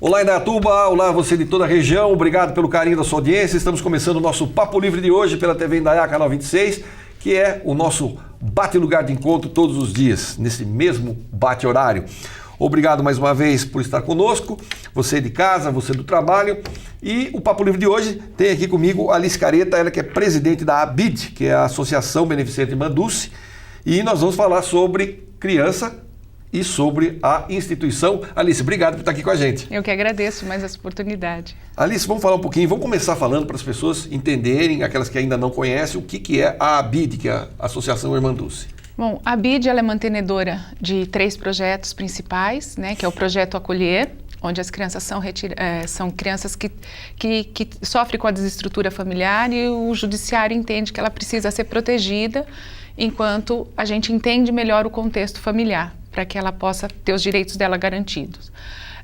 Olá, Indaiatuba, olá você de toda a região, obrigado pelo carinho da sua audiência. Estamos começando o nosso Papo Livre de hoje pela TV Indaiá, canal 26, que é o nosso bate-lugar de encontro todos os dias, nesse mesmo bate-horário. Obrigado mais uma vez por estar conosco, você de casa, você do trabalho. E o Papo Livre de hoje tem aqui comigo a Alice Careta, ela que é presidente da ABID, que é a Associação Beneficente Manduce. E nós vamos falar sobre criança e sobre a instituição. Alice, obrigado por estar aqui com a gente. Eu que agradeço mais essa oportunidade. Alice, vamos falar um pouquinho, vamos começar falando para as pessoas entenderem, aquelas que ainda não conhecem, o que é a ABID, que é a Associação Irmanduce. Bom, a ABID ela é mantenedora de 3 projetos principais, né, que é o Projeto Acolher, onde as crianças são crianças que sofrem com a desestrutura familiar e o judiciário entende que ela precisa ser protegida enquanto a gente entende melhor o contexto familiar, para que ela possa ter os direitos dela garantidos.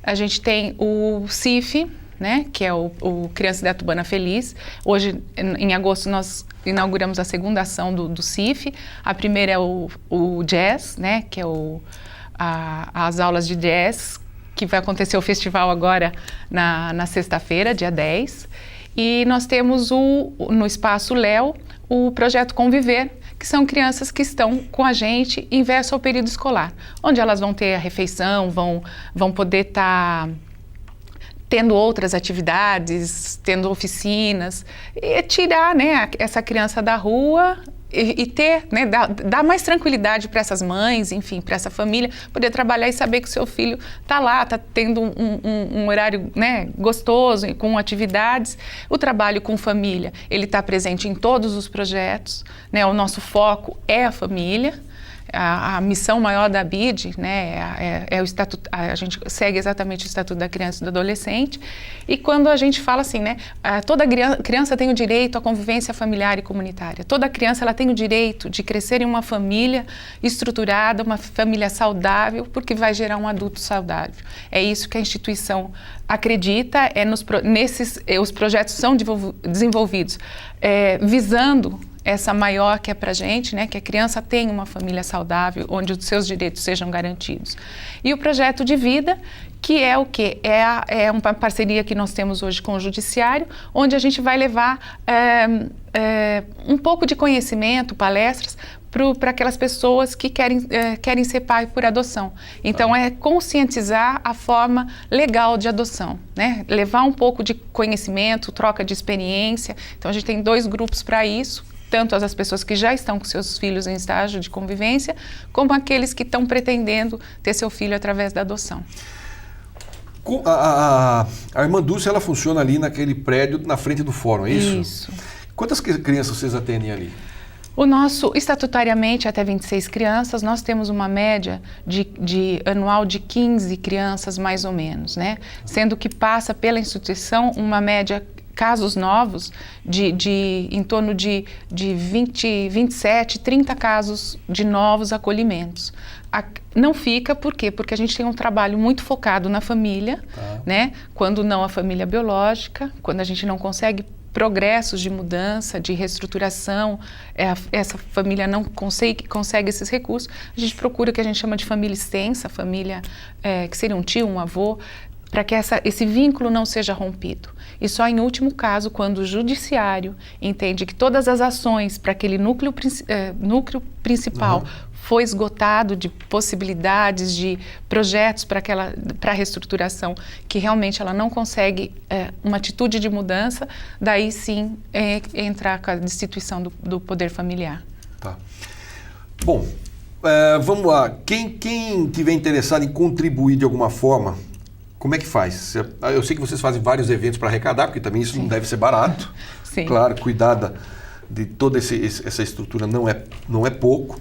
A gente tem o CIF, né, que é o Criança Indaiatubana Feliz. Hoje, em agosto, nós inauguramos a segunda ação do CIF. A primeira é o Jazz, né, que é as aulas de jazz, que vai acontecer o festival agora na sexta-feira, dia 10. E nós temos no Espaço Léo o Projeto Conviver, que são crianças que estão com a gente inverso ao período escolar, onde elas vão ter a refeição, vão poder estar tendo outras atividades, tendo oficinas, e tirar, né, essa criança da rua e ter, né, dar mais tranquilidade para essas mães, enfim, para essa família, poder trabalhar e saber que o seu filho está lá, está tendo um horário, né, gostoso, com atividades. O trabalho com família, ele está presente em todos os projetos, né, o nosso foco é a família. A missão maior da ABID, né, é o estatuto, a gente segue exatamente o Estatuto da Criança e do Adolescente, e quando a gente fala assim, né, toda criança tem o direito à convivência familiar e comunitária, toda criança ela tem o direito de crescer em uma família estruturada, uma família saudável, porque vai gerar um adulto saudável. É isso que a instituição acredita, os projetos são desenvolvidos visando essa maior que é para a gente, né, que a criança tenha uma família saudável, onde os seus direitos sejam garantidos. E o projeto de vida, que é o quê? É uma parceria que nós temos hoje com o Judiciário, onde a gente vai levar um pouco de conhecimento, palestras, para aquelas pessoas que querem ser pai por adoção. Então, é conscientizar a forma legal de adoção, né? Levar um pouco de conhecimento, troca de experiência. Então, a gente tem 2 grupos para isso, tanto as pessoas que já estão com seus filhos em estágio de convivência, como aqueles que estão pretendendo ter seu filho através da adoção. A Irmanduce, ela funciona ali naquele prédio na frente do fórum, é isso? Isso. Quantas crianças vocês atendem ali? O nosso, estatutariamente, até 26 crianças, nós temos uma média anual de 15 crianças, mais ou menos, né? Sendo que passa pela instituição uma média, casos novos, em torno de 20, 27, 30 casos de novos acolhimentos. Não fica, por quê? Porque a gente tem um trabalho muito focado na família, né? Quando não a família biológica, quando a gente não consegue progressos de mudança, de reestruturação, essa família não consegue esses recursos, a gente procura o que a gente chama de família extensa, família que seria um tio, um avô, para que esse vínculo não seja rompido. E só em último caso, quando o judiciário entende que todas as ações para aquele núcleo principal foi esgotado de possibilidades, de projetos para a reestruturação, que realmente ela não consegue uma atitude de mudança, daí sim entrar com a destituição do poder familiar. Tá. Bom, vamos lá. Quem tiver interessado em contribuir de alguma forma, como é que faz? Eu sei que vocês fazem vários eventos para arrecadar, porque também isso não deve ser barato. Sim. Claro, cuidar de toda essa estrutura não é pouco.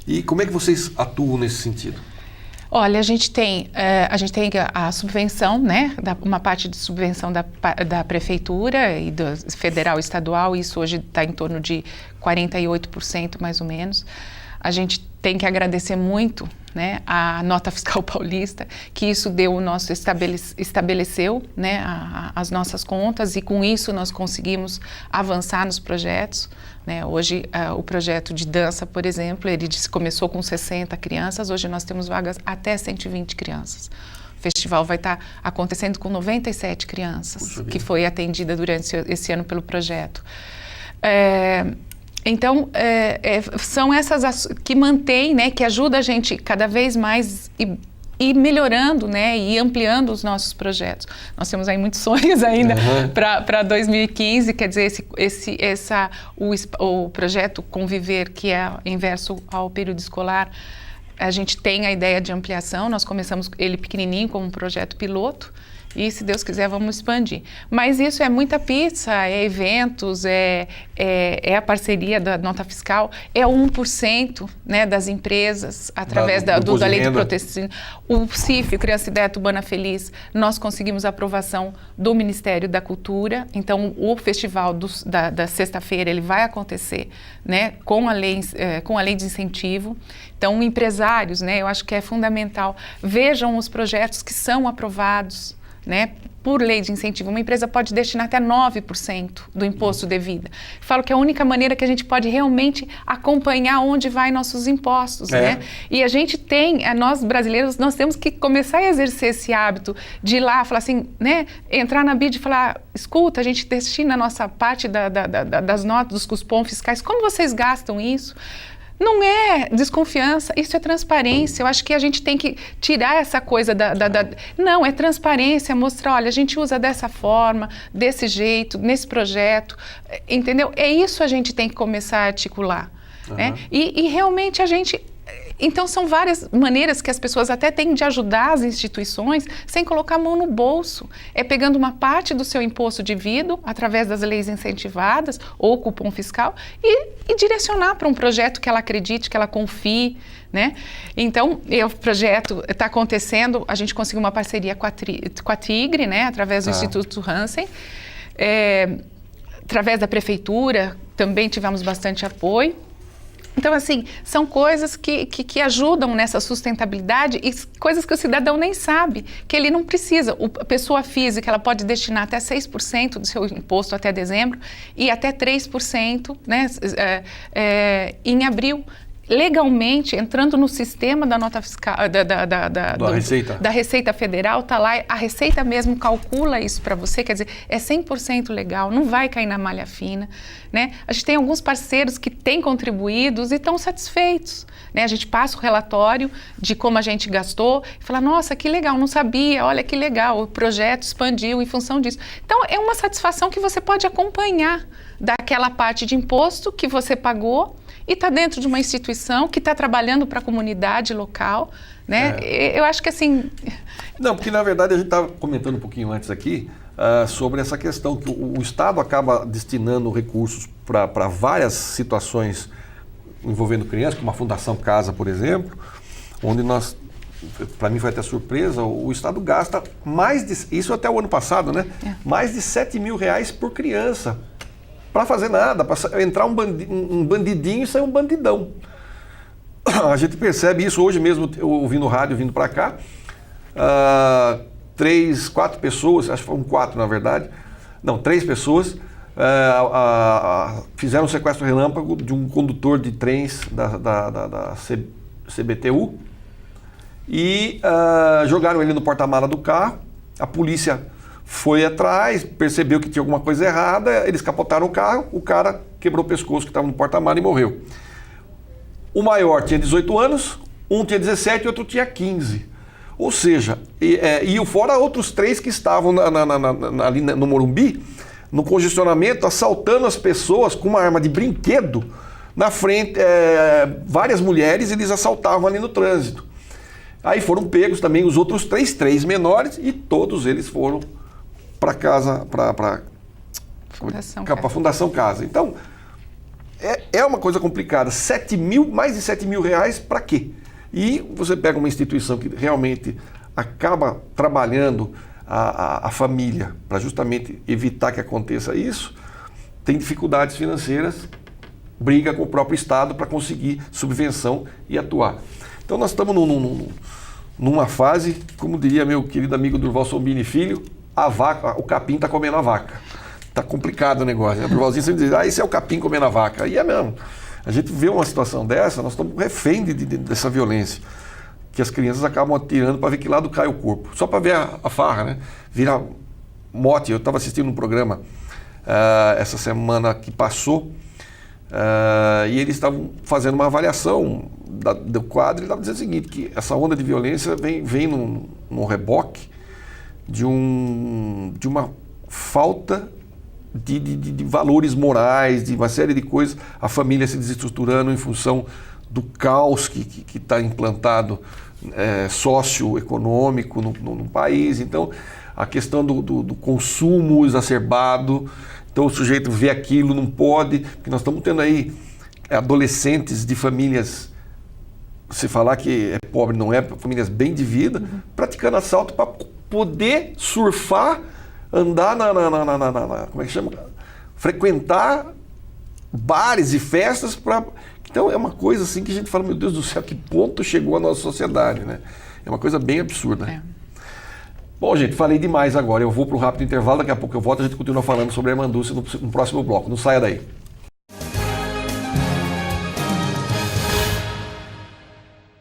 E como é que vocês atuam nesse sentido? Olha, a gente tem a subvenção, né? Uma parte de subvenção da prefeitura e do federal e estadual, isso hoje está em torno de 48% mais ou menos. A gente tem que agradecer muito, né, a nota fiscal paulista, que isso estabeleceu, né, as nossas contas, e com isso nós conseguimos avançar nos projetos, né. Hoje o projeto de dança, por exemplo, ele começou com 60 crianças, hoje nós temos vagas até 120 crianças. O festival vai estar acontecendo com 97 crianças, que foi atendida durante esse ano pelo projeto. Então, são essas que mantêm, né, que ajudam a gente cada vez mais e melhorando, né, e ampliando os nossos projetos. Nós temos aí muitos sonhos ainda para 2015, quer dizer, o projeto Conviver, que é inverso ao período escolar, a gente tem a ideia de ampliação, nós começamos ele pequenininho como um projeto piloto, e se Deus quiser vamos expandir. Mas isso é muita pizza, é eventos, é a parceria da nota fiscal, é 1%, né, das empresas, através da lei de proteção. O CIF, o Criança Ideia Tubana Feliz, nós conseguimos a aprovação do Ministério da Cultura, então o festival da sexta-feira ele vai acontecer, né, com a lei de incentivo. Então, empresários, né, eu acho que é fundamental, vejam os projetos que são aprovados, né, por lei de incentivo. Uma empresa pode destinar até 9% do imposto devido. Falo que é a única maneira que a gente pode realmente acompanhar onde vai nossos impostos, né? E a gente nós brasileiros, nós temos que começar a exercer esse hábito de ir lá, falar assim, né, entrar na BID e falar, escuta, a gente destina a nossa parte das notas, dos cupons fiscais, como vocês gastam isso? Não é desconfiança, isso é transparência. Eu acho que a gente tem que tirar essa coisa Não, é transparência, mostrar, olha, a gente usa dessa forma, desse jeito, nesse projeto, entendeu? É isso a gente tem que começar a articular. Né? E realmente a gente... Então, são várias maneiras que as pessoas até têm de ajudar as instituições sem colocar a mão no bolso. É pegando uma parte do seu imposto devido, através das leis incentivadas ou cupom fiscal, e direcionar para um projeto que ela acredite, que ela confie, né? Então, o projeto está acontecendo, a gente conseguiu uma parceria com a Tigre, né? Através do Instituto Hansen. Através da Prefeitura, também tivemos bastante apoio. Então, assim, são coisas que ajudam nessa sustentabilidade e coisas que o cidadão nem sabe, que ele não precisa. A pessoa física, ela pode destinar até 6% do seu imposto até dezembro e até 3%, né, em abril. Legalmente, entrando no sistema da nota fiscal, da Receita Federal, tá lá, a Receita mesmo calcula isso para você, quer dizer, é 100% legal, não vai cair na malha fina, né? A gente tem alguns parceiros que têm contribuído e estão satisfeitos, né? A gente passa o relatório de como a gente gastou e fala, nossa, que legal, não sabia, olha que legal, o projeto expandiu em função disso. Então, é uma satisfação que você pode acompanhar daquela parte de imposto que você pagou e está dentro de uma instituição que está trabalhando para a comunidade local, né? Eu acho que assim... Não, porque na verdade a gente estava comentando um pouquinho antes aqui sobre essa questão que o Estado acaba destinando recursos para várias situações envolvendo crianças, como a Fundação Casa, por exemplo, onde nós, para mim foi até surpresa, o Estado gasta isso até o ano passado, né? Mais de R$7 mil por criança. Para fazer nada, para entrar um bandidinho e sair um bandidão. A gente percebe isso hoje mesmo, eu ouvindo rádio, vindo para cá. 4 pessoas, acho que foram 4 na verdade, não, 3 pessoas fizeram um sequestro relâmpago de um condutor de trens da CBTU e jogaram ele no porta-mala do carro. A polícia foi atrás, percebeu que tinha alguma coisa errada, eles capotaram o carro, o cara quebrou o pescoço que estava no porta-malas e morreu. O maior tinha 18 anos, um tinha 17 e outro tinha 15. Ou seja, e fora outros 3 que estavam ali no Morumbi, no congestionamento, assaltando as pessoas com uma arma de brinquedo na frente, várias mulheres eles assaltavam ali no trânsito. Aí foram pegos também os outros 3 menores e todos eles foram para casa, para a Fundação Casa. Então, é uma coisa complicada. Mais de 7 mil reais para quê? E você pega uma instituição que realmente acaba trabalhando a família para justamente evitar que aconteça isso, tem dificuldades financeiras, briga com o próprio Estado para conseguir subvenção e atuar. Então, nós estamos numa fase, como diria meu querido amigo Durval Sombini Filho, o capim está comendo a vaca. Está complicado o negócio. O Durvalzinho sempre diz, esse é o capim comendo a vaca. E é mesmo. A gente vê uma situação dessa, nós estamos refém dessa violência, que as crianças acabam atirando para ver que lado cai o corpo, só para ver a farra, né? Vira mote. Eu estava assistindo um programa essa semana que passou, e eles estavam fazendo uma avaliação do quadro e estavam dizendo o seguinte, que essa onda de violência vem num reboque de uma falta de valores morais, de uma série de coisas, a família se desestruturando em função do caos que está implantado socioeconômico no país. Então, a questão do consumo exacerbado, então o sujeito vê aquilo, não pode, porque nós estamos tendo aí adolescentes de famílias, se falar que é pobre não é, famílias bem de vida, praticando assalto para poder surfar, andar como é que chama? Frequentar bares e festas para... Então é uma coisa assim que a gente fala, meu Deus do céu, que ponto chegou a nossa sociedade, né? É uma coisa bem absurda. Bom, gente, falei demais agora. Eu vou para um rápido intervalo, daqui a pouco eu volto e a gente continua falando sobre a Irmã Dulce no próximo bloco. Não saia daí.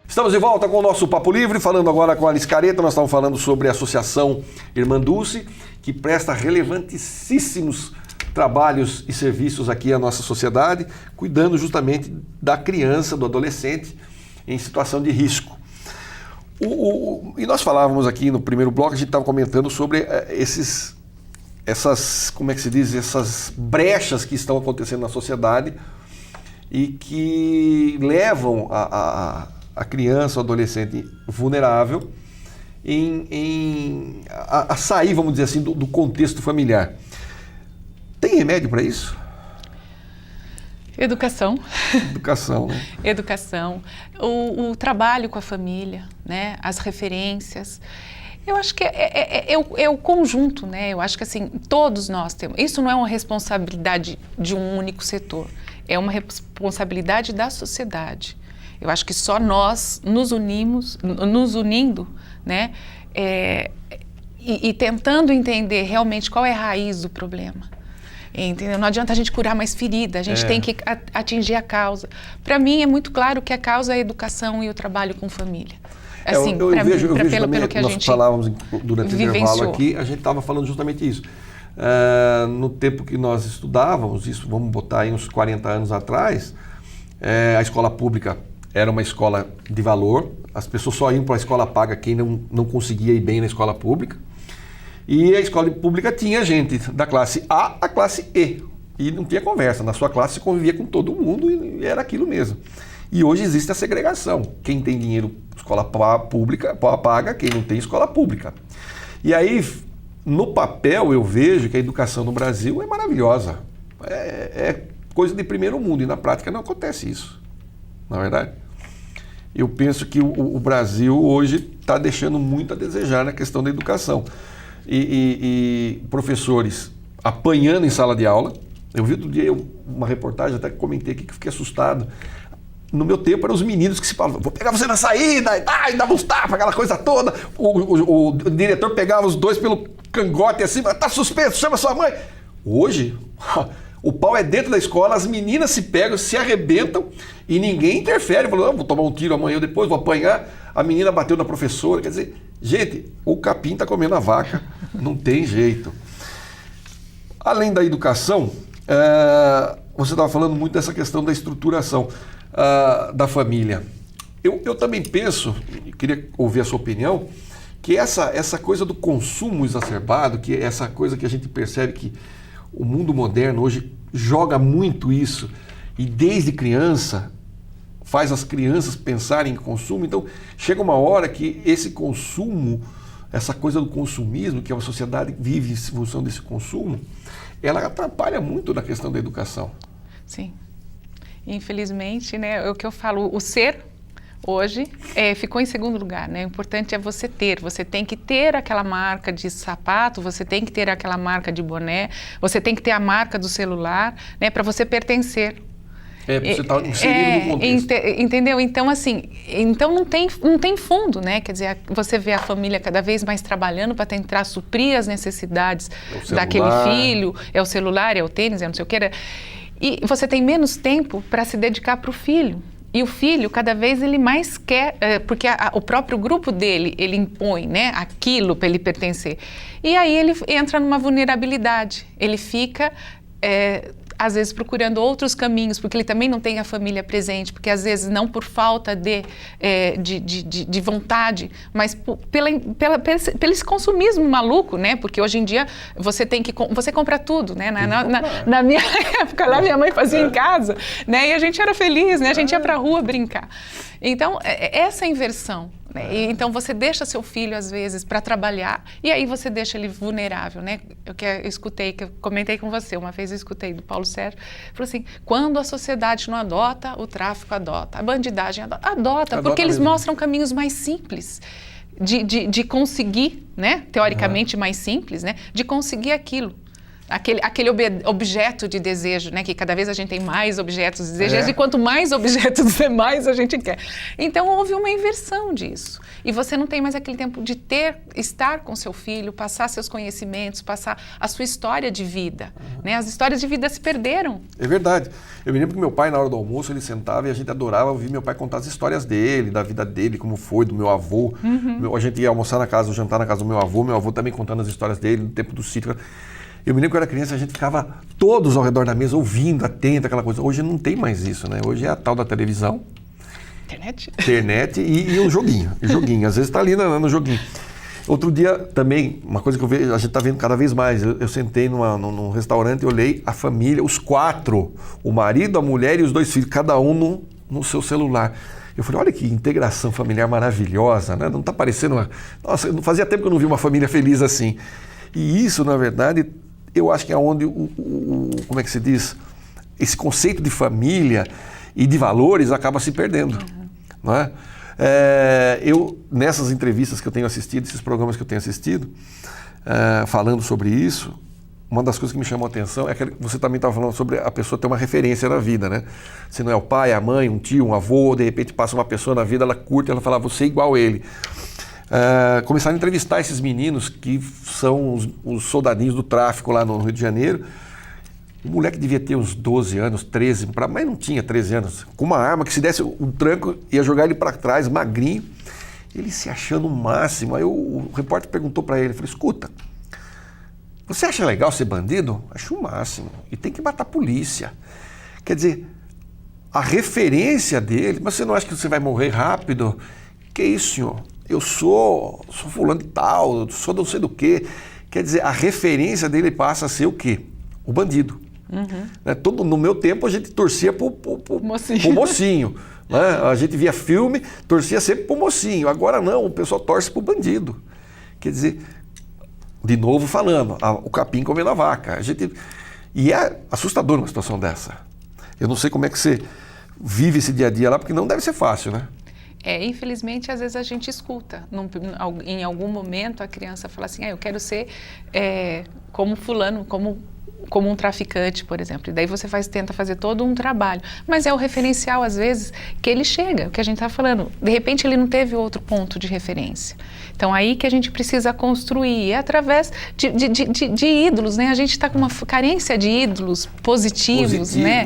Estamos de volta com o nosso Papo Livre, falando agora com a Alice Careta. Nós estamos falando sobre a Associação Irmã Dulce, que presta relevantíssimos trabalhos e serviços aqui à nossa sociedade, cuidando justamente da criança, do adolescente em situação de risco. E nós falávamos aqui no primeiro bloco, a gente estava comentando sobre essas, como é que se diz, essas brechas que estão acontecendo na sociedade e que levam a criança, o adolescente vulnerável a sair, vamos dizer assim, do contexto familiar. Tem remédio para isso? Educação. Educação, né? Educação. O trabalho com a família, né? As referências. Eu acho que é o conjunto, né? Eu acho que assim, todos nós temos. Isso não é uma responsabilidade de um único setor. É uma responsabilidade da sociedade. Eu acho que só nós nos unindo, né? E tentando entender realmente qual é a raiz do problema. Entendeu? Não adianta a gente curar mais ferida, a gente tem que atingir a causa. Para mim é muito claro que a causa é a educação e o trabalho com família. Assim, eu vejo também, pelo que a nós gente falávamos durante o intervalo vivenciou aqui, a gente estava falando justamente isso. No tempo que nós estudávamos, isso vamos botar aí uns 40 anos atrás, a escola pública era uma escola de valor, as pessoas só iam para a escola paga quem não conseguia ir bem na escola pública. E a escola pública tinha gente da classe A à classe E. E não tinha conversa. Na sua classe você convivia com todo mundo e era aquilo mesmo. E hoje existe a segregação. Quem tem dinheiro, escola pública, paga, quem não tem, escola pública. E aí, no papel, eu vejo que a educação no Brasil é maravilhosa. É coisa de primeiro mundo. E na prática não acontece isso. Não é verdade? Eu penso que o Brasil hoje está deixando muito a desejar na questão da educação. E professores apanhando em sala de aula. Eu vi outro dia uma reportagem, até que comentei aqui, que fiquei assustado. No meu tempo eram os meninos que se falavam, vou pegar você na saída, e dava uns tapas, aquela coisa toda. O diretor pegava os dois pelo cangote assim, tá suspenso, chama sua mãe. Hoje, o pau é dentro da escola, as meninas se pegam, se arrebentam e ninguém interfere. Falou, vou tomar um tiro amanhã ou depois, vou apanhar. A menina bateu na professora, quer dizer, gente, o capim está comendo a vaca, não tem jeito. Além da educação, você estava falando muito dessa questão da estruturação da família. Eu também penso, queria ouvir a sua opinião, que essa coisa do consumo exacerbado, que é essa coisa que a gente percebe que o mundo moderno hoje joga muito isso, e desde criança faz as crianças pensarem em consumo. Então chega uma hora que esse consumo, essa coisa do consumismo, que a sociedade vive em função desse consumo, ela atrapalha muito na questão da educação. Sim. Infelizmente, né, é o que eu falo, o ser hoje ficou em segundo lugar, né? O importante é você tem que ter aquela marca de sapato, você tem que ter aquela marca de boné, você tem que ter a marca do celular, né, para você pertencer. Você está inserido no contexto. Entendeu? Então, assim, não tem fundo, né? Quer dizer, você vê a família cada vez mais trabalhando para tentar suprir as necessidades daquele filho, é o celular, é o tênis, é não sei o que. E você tem menos tempo para se dedicar para o filho. E o filho, cada vez ele mais quer, porque o próprio grupo dele, ele impõe, né, aquilo para ele pertencer. E aí ele entra numa vulnerabilidade, ele fica, às vezes, procurando outros caminhos, porque ele também não tem a família presente, porque às vezes não por falta de vontade, mas pelo esse consumismo maluco, né? Porque hoje em dia você compra tudo, né? Na minha época lá, minha mãe fazia em casa, né? E a gente era feliz, né? A gente ia pra rua brincar. Então, essa inversão, né? E, então você deixa seu filho, às vezes, para trabalhar, e aí você deixa ele vulnerável, né? Eu escutei, que eu comentei com você, uma vez eu escutei do Paulo Sérgio, falou assim, quando a sociedade não adota, o tráfico adota, a bandidagem adota porque eles mostram caminhos mais simples de conseguir, né? Teoricamente mais simples, né? De conseguir aquilo. Aquele objeto de desejo, né? Que cada vez a gente tem mais objetos de desejo, e quanto mais objetos mais a gente quer. Então houve uma inversão disso. E você não tem mais aquele tempo de estar com seu filho, passar seus conhecimentos, passar a sua história de vida. Né? As histórias de vida se perderam. É verdade. Eu me lembro que meu pai, na hora do almoço, ele sentava e a gente adorava ouvir meu pai contar as histórias dele, da vida dele, como foi, do meu avô. A gente ia almoçar na casa, jantar na casa do meu avô também contando as histórias dele, no tempo do sítio. Eu me lembro que eu era criança, a gente ficava todos ao redor da mesa ouvindo, atento, aquela coisa. Hoje não tem mais isso, né? Hoje é a tal da televisão. Internet e um joguinho. Às vezes está ali no joguinho. Outro dia também, uma coisa que eu vejo, a gente está vendo cada vez mais. Eu sentei num restaurante e olhei a família, os 4, o marido, a mulher e os 2 filhos, cada um no seu celular. Eu falei, olha que integração familiar maravilhosa, né? Não está parecendo Nossa, fazia tempo que eu não vi uma família feliz assim. E isso, na verdade, eu acho que é onde como é que se diz? Esse conceito de família e de valores acaba se perdendo. Não é? Eu, nessas entrevistas que eu tenho assistido, esses programas que eu tenho assistido, falando sobre isso, uma das coisas que me chamou a atenção é que você também estava falando sobre a pessoa ter uma referência na vida, né? Se não é o pai, a mãe, um tio, um avô, de repente passa uma pessoa na vida, ela curte, ela fala, você é igual a ele. Começaram a entrevistar esses meninos que são os soldadinhos do tráfico lá no Rio de Janeiro. O moleque devia ter uns 12 anos, 13, mas não tinha 13 anos. Com uma arma que se desse um tranco, ia jogar ele para trás, magrinho. Ele se achando o máximo. Aí o repórter perguntou para ele, falou, escuta, você acha legal ser bandido? Acho o máximo. E tem que matar a polícia. Quer dizer, a referência dele, mas você não acha que você vai morrer rápido? Que isso, senhor? Eu sou fulano de tal, sou não sei do quê. Quer dizer, a referência dele passa a ser o quê? O bandido. Né? No meu tempo a gente torcia pro mocinho. Né? A gente via filme, torcia sempre pro mocinho. Agora não, o pessoal torce pro bandido. Quer dizer, de novo falando, o capim comendo a vaca. E é assustador uma situação dessa. Eu não sei como é que você vive esse dia a dia lá, porque não deve ser fácil, né? Infelizmente, às vezes a gente escuta. Em algum momento a criança fala assim, eu quero ser como fulano, como um traficante, por exemplo. E daí você tenta fazer todo um trabalho. Mas é o referencial, às vezes, que ele chega, o que a gente está falando. De repente, ele não teve outro ponto de referência. Então, aí que a gente precisa construir, através de ídolos, né? A gente está com uma carência de ídolos positivos, né?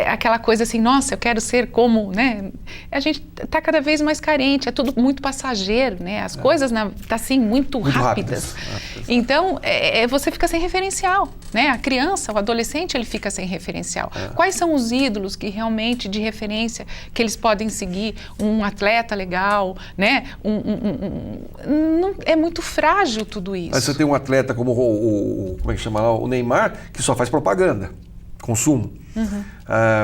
Aquela coisa assim, nossa, eu quero ser como, né? A gente está cada vez mais carente, é tudo muito passageiro, né? As coisas tá assim, muito rápidas. Então, você fica sem referencial, né? A criança, o adolescente, ele fica sem referencial. Quais são os ídolos que realmente de referência que eles podem seguir? Um atleta legal, né? É muito frágil tudo isso. Mas você tem um atleta como como é que chama lá? O Neymar, que só faz propaganda, consumo.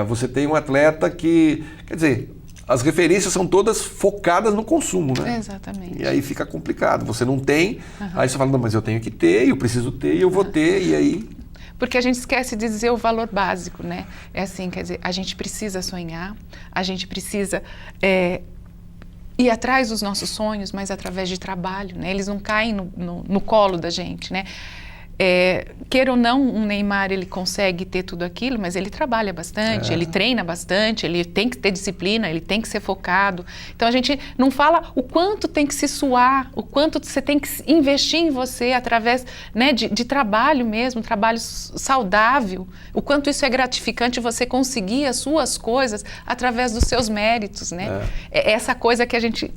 Você tem um atleta que, quer dizer, as referências são todas focadas no consumo, né? Exatamente. E aí fica complicado. Você não tem, aí você fala, não, mas eu tenho que ter, eu preciso ter, eu vou ter, e aí... Porque a gente esquece de dizer o valor básico, né? É assim, quer dizer, a gente precisa sonhar, a gente precisa ir atrás dos nossos sonhos, mas através de trabalho, né? Eles não caem no colo da gente, né? queira ou não, um Neymar, ele consegue ter tudo aquilo, mas ele trabalha bastante, ele treina bastante, ele tem que ter disciplina, ele tem que ser focado. Então a gente não fala o quanto tem que se suar, o quanto você tem que investir em você através, né, de trabalho mesmo, trabalho saudável, o quanto isso é gratificante você conseguir as suas coisas através dos seus méritos, né? Essa coisa que a gente...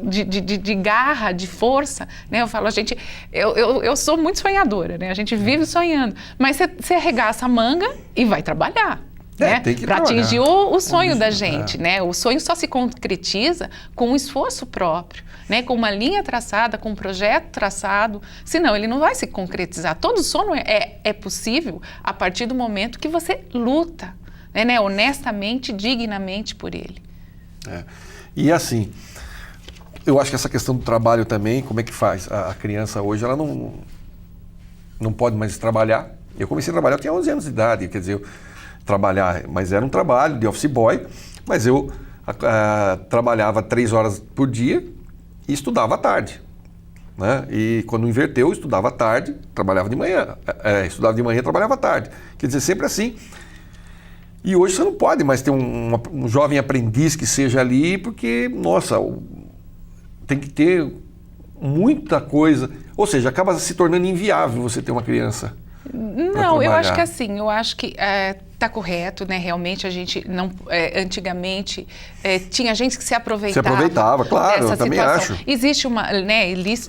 De garra, de força, né? Eu falo, eu sou muito sonhadora, né? A gente vive sonhando, mas você arregaça a manga e vai trabalhar, né? Para atingir o sonho da gente, né? O sonho só se concretiza com um esforço próprio, né? Com uma linha traçada, com um projeto traçado, senão ele não vai se concretizar. Todo sonho é possível a partir do momento que você luta, né? Honestamente, dignamente por ele. E assim, eu acho que essa questão do trabalho também, como é que faz? A criança hoje, ela não pode mais trabalhar. Eu comecei a trabalhar, eu tinha 11 anos de idade, quer dizer, trabalhar, mas era um trabalho de office boy, mas eu trabalhava 3 horas por dia e estudava à tarde, né? E quando inverteu, eu estudava à tarde, trabalhava de manhã, estudava de manhã, trabalhava à tarde. Quer dizer, sempre assim. E hoje você não pode mais ter um jovem aprendiz que seja ali, porque, nossa, tem que ter muita coisa, ou seja, acaba se tornando inviável você ter uma criança. Não, eu acho que assim, está correto, né? Realmente a gente não, antigamente tinha gente que se aproveitava claro, dessa eu também situação. acho.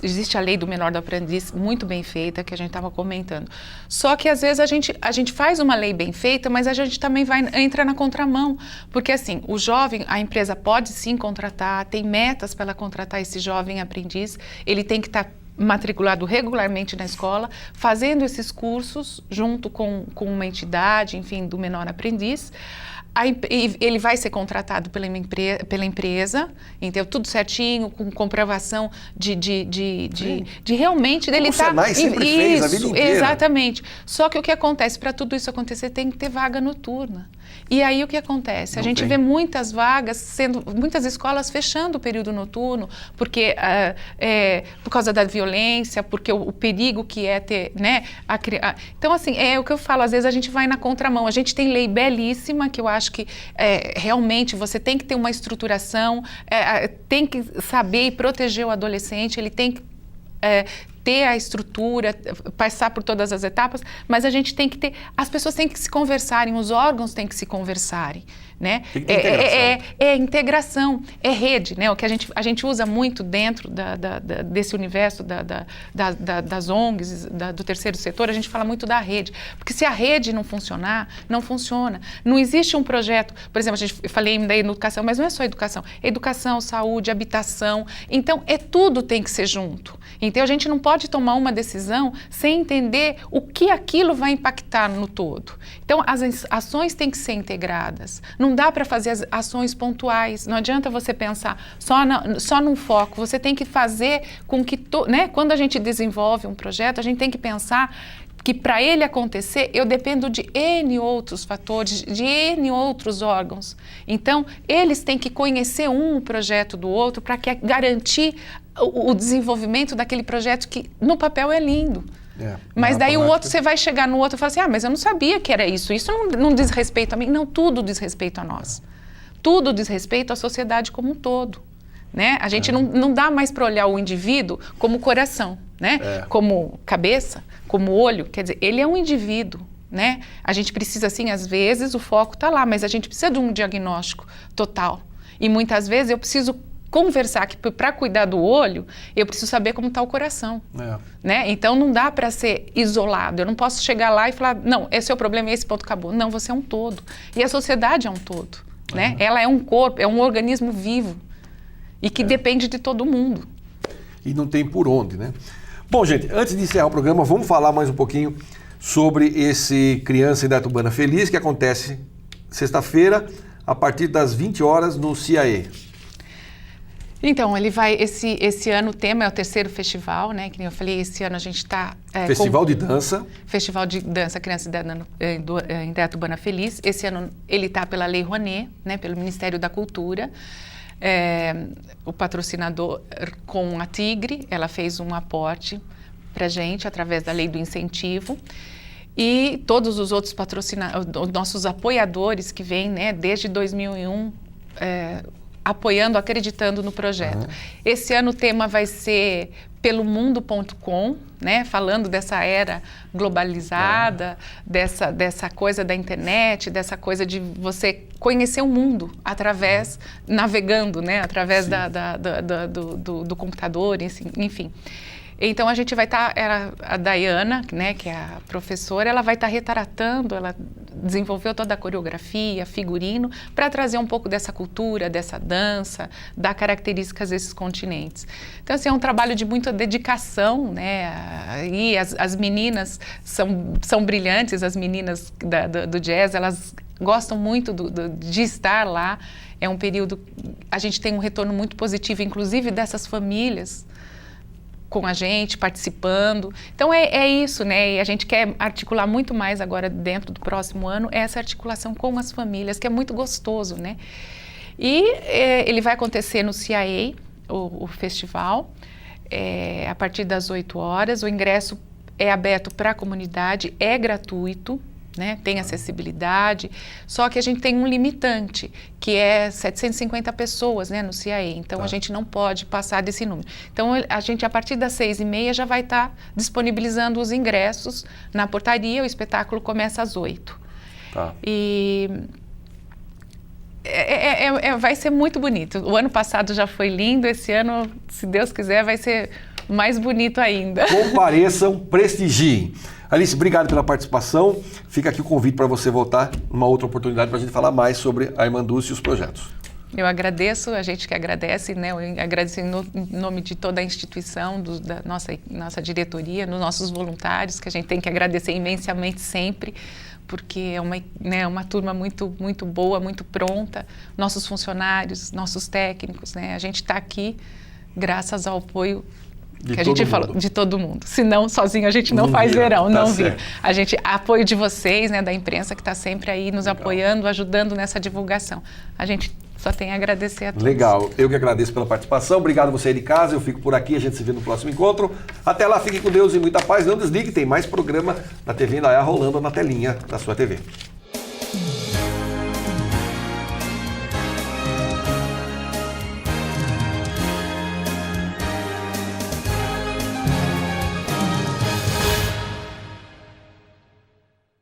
Existe a lei do menor do aprendiz muito bem feita, que a gente estava comentando. Só que às vezes a gente faz uma lei bem feita, mas a gente também entra na contramão, porque assim, o jovem, a empresa pode sim contratar, tem metas para ela contratar esse jovem aprendiz, ele tem que estar matriculado regularmente na escola, fazendo esses cursos junto com uma entidade, enfim, do menor aprendiz. Ele vai ser contratado pela empresa, entendeu? Tudo certinho, com comprovação de realmente dele estar... O Senai sempre fez a vida inteira. Exatamente. Só que o que acontece? Para tudo isso acontecer, tem que ter vaga noturna. E aí o que acontece? A gente vê muitas vagas, muitas escolas fechando o período noturno, porque por causa da violência, porque o perigo que é ter, né? Então, assim, é o que eu falo, às vezes a gente vai na contramão. A gente tem lei belíssima, que eu acho que realmente você tem que ter uma estruturação, tem que saber e proteger o adolescente, ele tem que ter a estrutura, passar por todas as etapas, mas a gente tem que ter, as pessoas têm que se conversarem, os órgãos têm que se conversarem, né? Tem que ter integração. Integração, é rede, né? O que a gente usa muito dentro desse universo das ONGs, do terceiro setor, a gente fala muito da rede, porque se a rede não funcionar, não funciona. Não existe um projeto, por exemplo, eu falei da educação, mas não é só educação, educação, saúde, habitação, então tudo tem que ser junto. Então a gente não pode tomar uma decisão sem entender o que aquilo vai impactar no todo. Então as ações têm que ser integradas. Não dá para fazer as ações pontuais. Não adianta você pensar só num foco. Você tem que fazer com que, né, quando a gente desenvolve um projeto, a gente tem que pensar que para ele acontecer, eu dependo de N outros fatores, de N outros órgãos. Então, eles têm que conhecer o projeto do outro para garantir o desenvolvimento daquele projeto que no papel é lindo. Mas daí o outro, você vai chegar no outro e fala assim, mas eu não sabia que era isso. Isso não diz respeito a mim. Não, tudo diz respeito a nós. Tudo diz respeito à sociedade como um todo. Né? A gente não dá mais para olhar o indivíduo como coração, né? Como cabeça, como olho. Quer dizer, ele é um indivíduo. Né? A gente precisa, assim, às vezes o foco está lá, mas a gente precisa de um diagnóstico total. E muitas vezes eu preciso conversar que para cuidar do olho, eu preciso saber como está o coração. Né? Então não dá para ser isolado. Eu não posso chegar lá e falar, não, esse é o problema e esse ponto acabou. Não, você é um todo. E a sociedade é um todo. Né? Ela é um corpo, é um organismo vivo e que depende de todo mundo. E não tem por onde, né? Bom, gente, antes de encerrar o programa, vamos falar mais um pouquinho sobre esse Criança Indaiatuba Feliz, que acontece sexta-feira, a partir das 20 horas no CIAE. Então, ele vai, esse ano o tema é o terceiro festival, né? Que nem eu falei, esse ano a gente está... Festival de dança. Festival de dança Criança Indaiatuba Feliz. Esse ano ele está pela Lei Rouanet, né? Pelo Ministério da Cultura. O patrocinador com a Tigre, ela fez um aporte para a gente através da lei do incentivo. E todos os outros nossos apoiadores que vêm, né, desde 2001, apoiando, acreditando no projeto. Esse ano o tema vai ser pelomundo.com, né, falando dessa era globalizada, dessa coisa da internet, dessa coisa de você conhecer o mundo através, navegando, né, através do computador, enfim. Então a gente vai estar, a Dayana, né, que é a professora, ela vai estar retratando, ela desenvolveu toda a coreografia, figurino, para trazer um pouco dessa cultura, dessa dança, das características desses continentes. Então assim, é um trabalho de muita dedicação, né, e as meninas são brilhantes, as meninas do jazz, elas gostam muito de estar lá. É um período, a gente tem um retorno muito positivo, inclusive dessas famílias, com a gente, participando. Então é isso, né? E a gente quer articular muito mais agora dentro do próximo ano essa articulação com as famílias, que é muito gostoso, né? E ele vai acontecer no CIA, o festival, a partir das 8 horas. O ingresso é aberto para a comunidade, é gratuito, né? Tem acessibilidade, só que a gente tem um limitante, que é 750 pessoas, né, no CIA, então a gente não pode passar desse número. Então a gente, a partir das 6h30, já vai estar disponibilizando os ingressos na portaria, o espetáculo começa às 8. E vai ser muito bonito. O ano passado já foi lindo, esse ano, se Deus quiser, vai ser mais bonito ainda. Compareçam, prestigiem. Alice, obrigado pela participação. Fica aqui o convite para você voltar numa outra oportunidade para a gente falar mais sobre a Irmandúcia e os projetos. Eu agradeço, a gente que agradece, né? Eu agradeço em nome de toda a instituição, da nossa diretoria, dos nossos voluntários, que a gente tem que agradecer imensamente sempre, porque é uma turma muito, muito boa, muito pronta, nossos funcionários, nossos técnicos, né? A gente está aqui graças ao apoio que a gente falou, de todo mundo. Senão, sozinho a gente não faz verão, não vira. Apoio de vocês, né, da imprensa, que está sempre aí nos apoiando, ajudando nessa divulgação. A gente só tem a agradecer a todos. Legal, eu que agradeço pela participação. Obrigado você aí de casa, eu fico por aqui, a gente se vê no próximo encontro. Até lá, fiquem com Deus e muita paz. Não desligue, tem mais programa da TV Indaiá rolando na telinha da sua TV.